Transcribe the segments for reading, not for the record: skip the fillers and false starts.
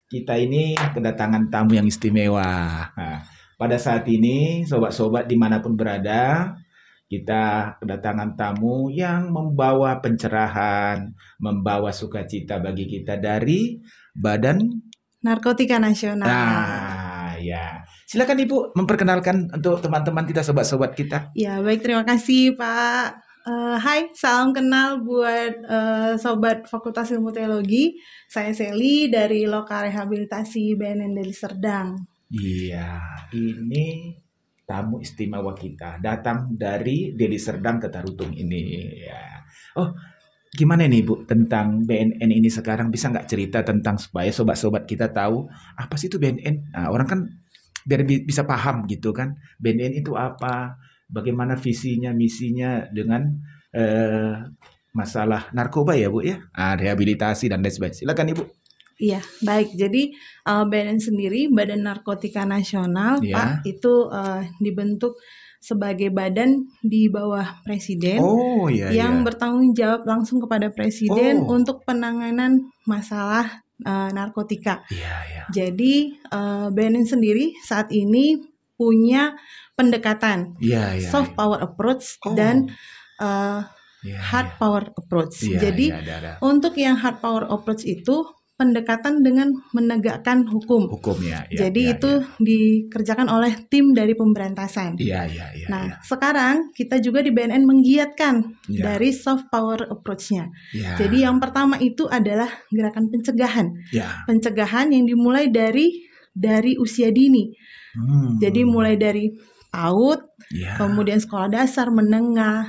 Kita ini kedatangan tamu yang istimewa. Nah, pada saat ini, sobat-sobat dimanapun berada, kita kedatangan tamu yang membawa pencerahan, membawa sukacita bagi kita dari Badan Narkotika Nasional. Ya. Silakan Ibu memperkenalkan untuk teman-teman kita, sobat-sobat kita. Ya, baik, terima kasih Pak. Hai, salam kenal buat Sobat Fakultas Ilmu Teologi. Saya Seli dari Loka Rehabilitasi BNN Deli Serdang. Iya, ini tamu istimewa kita, datang dari Deli Serdang ke Tarutung ini. Ya. Oh, gimana nih Bu tentang BNN ini sekarang? Bisa nggak cerita tentang supaya sobat-sobat kita tahu apa sih itu BNN? Nah, orang kan biar bisa paham gitu kan, BNN itu apa? Bagaimana visinya, misinya dengan masalah narkoba ya Bu ya, rehabilitasi dan lain sebagainya. Silakan Ibu. Iya, baik. Jadi BNN sendiri, Badan Narkotika Nasional, Ya. Pak, itu dibentuk sebagai badan di bawah Presiden yang bertanggung jawab langsung kepada Presiden untuk penanganan masalah narkotika. Jadi BNN sendiri saat ini punya pendekatan soft power approach dan hard power approach. Jadi untuk yang hard power approach itu pendekatan dengan menegakkan hukum. Jadi itu dikerjakan oleh tim dari pemberantasan. Nah, sekarang kita juga di BNN menggiatkan dari soft power approach-nya. Jadi yang pertama itu adalah gerakan pencegahan. Pencegahan yang dimulai dari usia dini. Jadi mulai dari PAUD, kemudian sekolah dasar, menengah,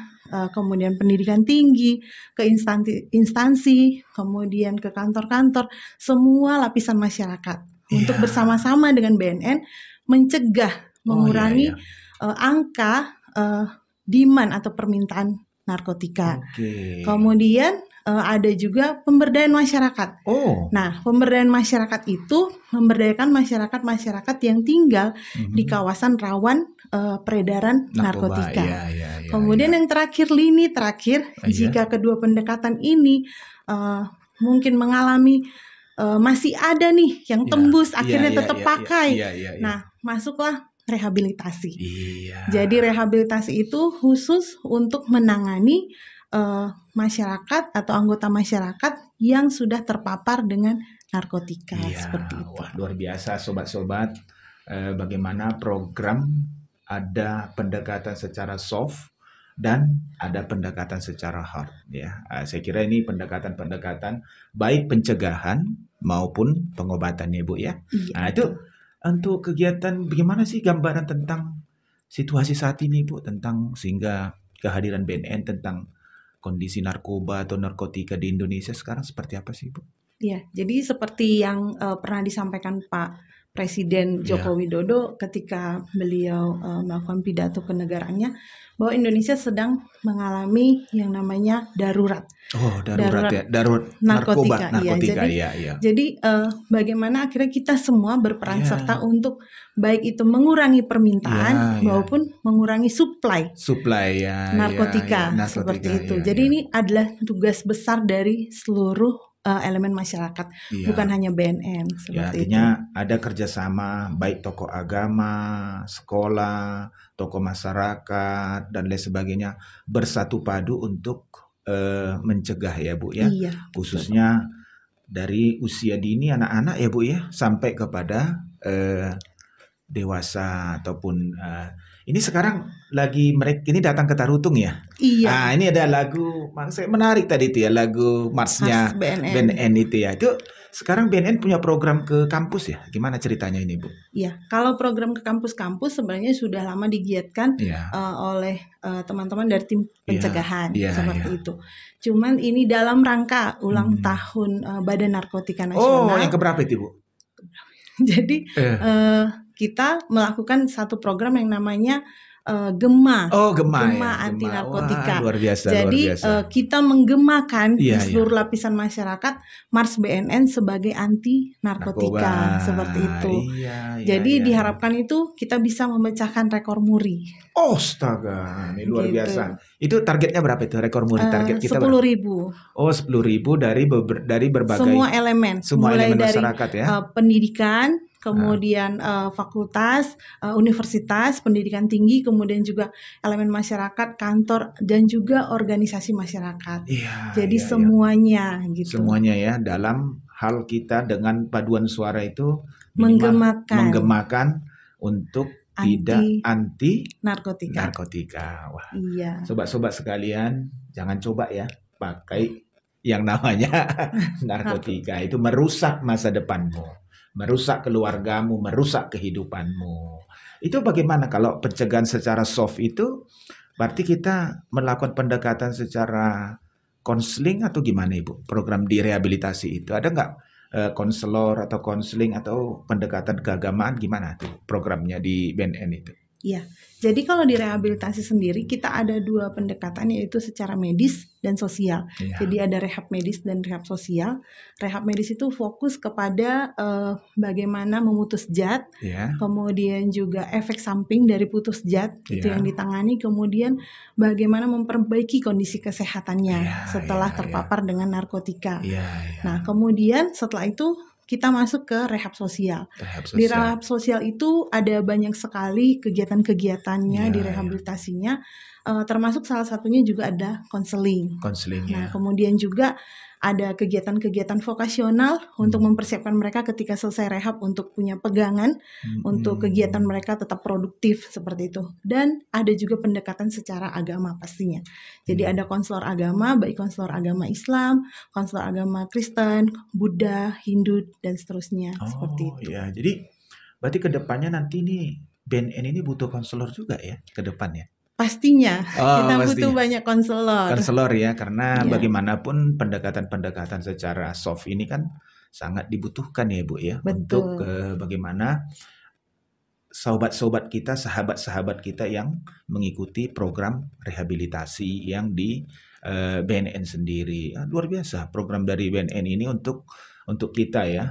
kemudian pendidikan tinggi, ke instansi, kemudian ke kantor-kantor, semua lapisan masyarakat untuk bersama-sama dengan BNN mencegah, mengurangi angka demand atau permintaan narkotika. Kemudian ada juga pemberdayaan masyarakat. Nah, pemberdayaan masyarakat itu memberdayakan masyarakat yang tinggal di kawasan rawan peredaran narkotika. Kemudian yang terakhir, lini terakhir, jika kedua pendekatan ini mungkin mengalami masih ada nih yang tembus, akhirnya tetap pakai. Nah, masuklah rehabilitasi. Jadi rehabilitasi itu khusus untuk menangani masyarakat atau anggota masyarakat yang sudah terpapar dengan narkotika seperti itu. Wah, luar biasa sobat-sobat, bagaimana program ada pendekatan secara soft dan ada pendekatan secara hard ya. Saya kira ini pendekatan-pendekatan baik pencegahan maupun pengobatannya Bu ya. Nah, itu untuk kegiatan bagaimana sih gambaran tentang situasi saat ini Bu, tentang sehingga kehadiran BNN tentang kondisi narkoba atau narkotika di Indonesia sekarang seperti apa sih Bu? Ya, jadi seperti yang pernah disampaikan Pak Presiden Joko Widodo ketika beliau melakukan pidato kenegaraannya, bahwa Indonesia sedang mengalami yang namanya darurat. Darurat narkotika. Jadi bagaimana akhirnya kita semua berperan serta untuk baik itu mengurangi permintaan maupun mengurangi suplai narkotika seperti itu. Jadi ini adalah tugas besar dari seluruh elemen masyarakat, bukan hanya BNN. Artinya ada kerjasama baik tokoh agama, sekolah, tokoh masyarakat dan lain sebagainya bersatu padu untuk mencegah ya Bu ya, khususnya dari usia dini anak-anak ya Bu ya sampai kepada dewasa ataupun ini sekarang lagi mereka ini datang ke Tarutung ya. Ini ada lagu, saya menarik tadi itu ya, lagu marsnya BNN itu ya. Itu sekarang BNN punya program ke kampus ya. Gimana ceritanya ini Bu? Iya, kalau program ke kampus-kampus sebenarnya sudah lama digiatkan oleh teman-teman dari tim pencegahan seperti itu. Cuman ini dalam rangka ulang tahun Badan Narkotika Nasional. Yang keberapa itu Bu? Jadi kita melakukan satu program yang namanya Gema. Gema ya, anti Gema. narkotika. Wah, luar biasa, Jadi luar biasa. kita menggemakan di Iya, seluruh lapisan masyarakat Mars BNN sebagai anti narkotika, seperti itu. Iya, Jadi diharapkan itu kita bisa memecahkan rekor muri. Astaga, ini luar biasa. Itu targetnya berapa itu rekor muri? Target kita 10.000. Oh, 10.000 dari berbagai semua elemen, mulai elemen dari masyarakat ya. Pendidikan, kemudian fakultas, universitas, pendidikan tinggi, kemudian juga elemen masyarakat, kantor, dan juga organisasi masyarakat. Iya, jadi semuanya gitu. Semuanya ya, dalam hal kita dengan paduan suara itu menggemakan untuk tidak anti narkotika. Wah, iya. Sobat-sobat sekalian, jangan coba ya pakai yang namanya narkotika. Itu merusak masa depanmu, merusak keluargamu, merusak kehidupanmu. Itu bagaimana kalau pencegahan secara soft itu? Berarti kita melakukan pendekatan secara konseling atau gimana Ibu? Program di rehabilitasi itu ada nggak konselor atau konseling atau pendekatan keagamaan, gimana tuh programnya di BNN itu? Iya, jadi kalau di rehabilitasi sendiri kita ada 2 pendekatan, yaitu secara medis dan sosial. Jadi ada rehab medis dan rehab sosial. Rehab medis itu fokus kepada bagaimana memutus zat, kemudian juga efek samping dari putus zat itu yang ditangani, kemudian bagaimana memperbaiki kondisi kesehatannya setelah terpapar dengan narkotika. Nah, kemudian setelah itu kita masuk ke rehab sosial. Di rehab sosial itu ada banyak sekali kegiatan-kegiatannya di rehabilitasinya, termasuk salah satunya juga ada konseling. Nah, kemudian juga ada kegiatan-kegiatan vokasional untuk mempersiapkan mereka ketika selesai rehab untuk punya pegangan, untuk kegiatan mereka tetap produktif seperti itu. Dan ada juga pendekatan secara agama pastinya. Jadi ada konselor agama, baik konselor agama Islam, konselor agama Kristen, Buddha, Hindu, dan seterusnya. Seperti itu. Iya, jadi berarti kedepannya nanti nih BNN ini butuh konselor juga ya ke depannya? Pastinya, kita butuh banyak konselor. Konselor ya, karena bagaimanapun pendekatan-pendekatan secara soft ini kan sangat dibutuhkan ya Bu ya. Betul. Untuk bagaimana sobat-sobat kita, sahabat-sahabat kita yang mengikuti program rehabilitasi yang di BNN sendiri. Luar biasa program dari BNN ini untuk kita ya,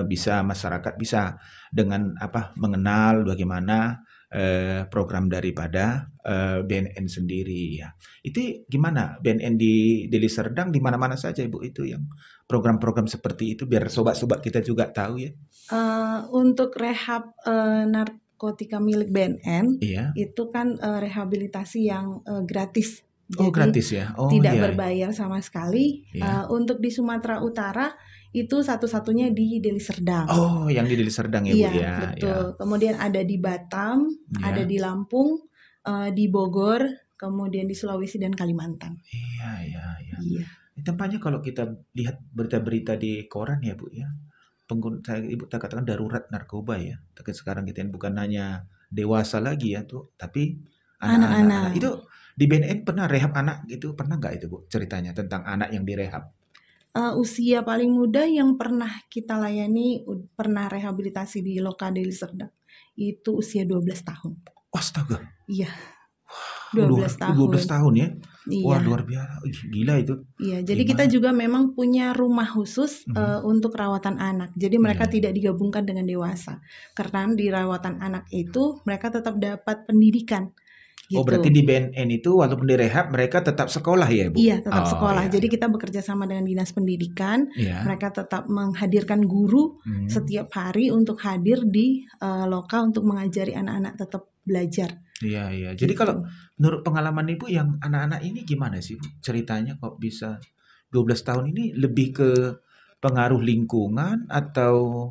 bisa masyarakat bisa dengan mengenal bagaimana program daripada BNN sendiri ya. Itu gimana BNN di Deli Serdang di mana-mana saja Ibu itu yang program-program seperti itu biar sobat-sobat kita juga tahu ya. Untuk rehab narkotika milik BNN itu kan rehabilitasi yang gratis. Jadi gratis ya. Tidak berbayar sama sekali. Untuk di Sumatera Utara itu satu-satunya di Deli Serdang. Yang di Deli Serdang ya Bu ya. Iya, betul. Kemudian ada di Batam, ada di Lampung, di Bogor, kemudian di Sulawesi dan Kalimantan. Iya. Tempatnya kalau kita lihat berita-berita di koran ya Bu ya. Ibu katakan darurat narkoba ya. Tapi sekarang kita bukan hanya dewasa lagi ya tuh, tapi anak-anak. Itu di BNN pernah rehab anak gitu, pernah nggak itu Bu ceritanya tentang anak yang direhab? Usia paling muda yang pernah kita layani, pernah rehabilitasi di Loka Deli Serdang, itu usia 12 tahun. Astaga. Iya. 12 tahun ya? Iya. Wah, luar biasa. Gila itu. Iya, jadi kita juga memang punya rumah khusus untuk rawatan anak. Jadi mereka tidak digabungkan dengan dewasa. Karena di rawatan anak itu mereka tetap dapat pendidikan. Gitu. Berarti di BNN itu walaupun direhab mereka tetap sekolah ya Bu? Iya, tetap sekolah. Jadi kita bekerja sama dengan Dinas Pendidikan. Mereka tetap menghadirkan guru setiap hari untuk hadir di Loka untuk mengajari anak-anak tetap belajar. Iya. Jadi kalau menurut pengalaman Ibu yang anak-anak ini gimana sih Bu? Ceritanya kok bisa 12 tahun ini lebih ke pengaruh lingkungan atau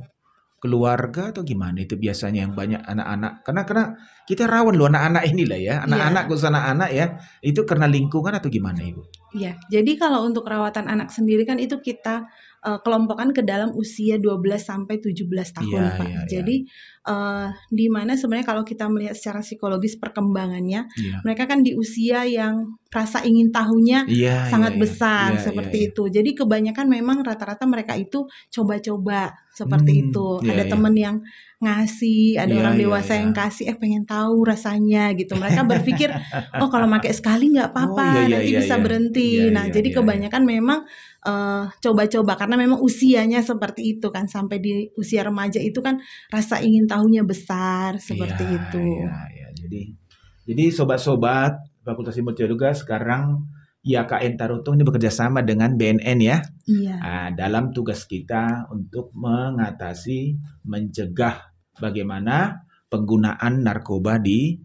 keluarga atau gimana itu biasanya yang banyak anak-anak? Karena kita rawan loh anak-anak inilah ya. Anak-anak khusus anak-anak ya. Itu karena lingkungan atau gimana Ibu? Iya. Jadi kalau untuk rawatan anak sendiri kan itu kita kelompokan ke dalam usia 12 sampai 17 tahun, Pak. Jadi di mana sebenarnya kalau kita melihat secara psikologis perkembangannya, mereka kan di usia yang rasa ingin tahunya sangat besar seperti itu. Jadi kebanyakan memang rata-rata mereka itu coba-coba seperti itu. Ada temen yang ngasih, ada orang dewasa yang kasih, pengen tahu rasanya gitu. Mereka berpikir, oh kalau pakai sekali nggak apa-apa, nanti bisa berhenti. Jadi kebanyakan memang coba-coba karena memang usianya seperti itu kan, sampai di usia remaja itu kan rasa ingin tahunya besar seperti itu. Jadi sobat-sobat Fakultas Ilmu Teologi sekarang IAKN Tarutung ini bekerja sama dengan BNN ya. Dalam tugas kita untuk mengatasi, mencegah bagaimana penggunaan narkoba di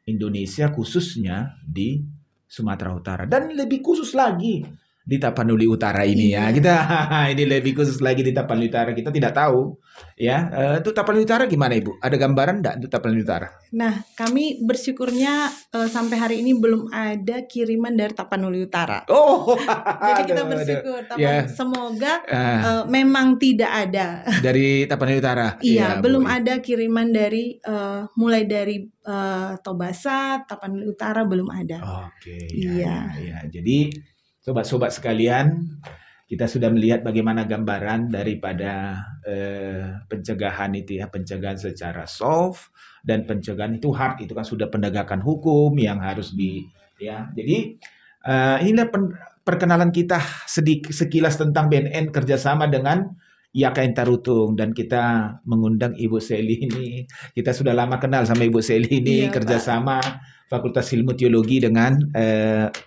Indonesia, khususnya di Sumatera Utara, dan lebih khusus lagi di Tapanuli Utara ini ya. Kita ini lebih khusus lagi di Tapanuli Utara. Kita tidak tahu ya. Untuk Tapanuli Utara gimana Ibu? Ada gambaran enggak untuk Tapanuli Utara? Nah, kami bersyukurnya sampai hari ini belum ada kiriman dari Tapanuli Utara. Jadi kita bersyukur. Semoga memang tidak ada dari Tapanuli Utara. Belum ada kiriman dari mulai dari Tobasa, Tapanuli Utara belum ada. Jadi sobat-sobat sekalian, kita sudah melihat bagaimana gambaran daripada pencegahan itu ya, pencegahan secara soft dan pencegahan itu hard, itu kan sudah penegakan hukum yang harus Jadi inilah perkenalan kita sekilas tentang BNN kerjasama dengan IAKN Tarutung, dan kita mengundang Ibu Seli ini. Kita sudah lama kenal sama Ibu Seli ini, kerjasama Fakultas Ilmu Teologi dengan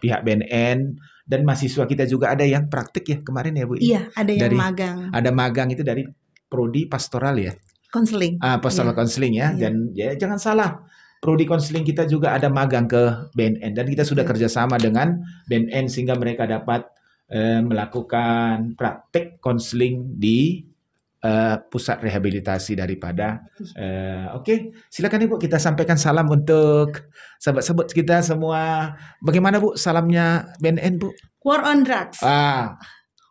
pihak BNN. Dan mahasiswa kita juga ada yang praktik ya kemarin ya Bu? Iya, ada yang magang. Ada magang itu dari Prodi Pastoral ya? Konseling. Pastoral Konseling ya. Dan jangan salah, Prodi Konseling kita juga ada magang ke BNN. Dan kita sudah kerjasama dengan BNN sehingga mereka dapat melakukan praktek konseling di pusat rehabilitasi daripada. Silakan Ibu, kita sampaikan salam untuk sahabat-sahabat kita semua. Bagaimana Bu salamnya BNN Bu? War on drugs.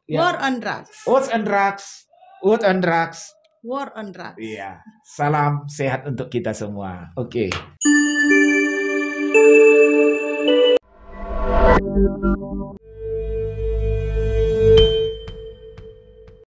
War on drugs. War on drugs. War on drugs. War on drugs. Iya. Salam sehat untuk kita semua.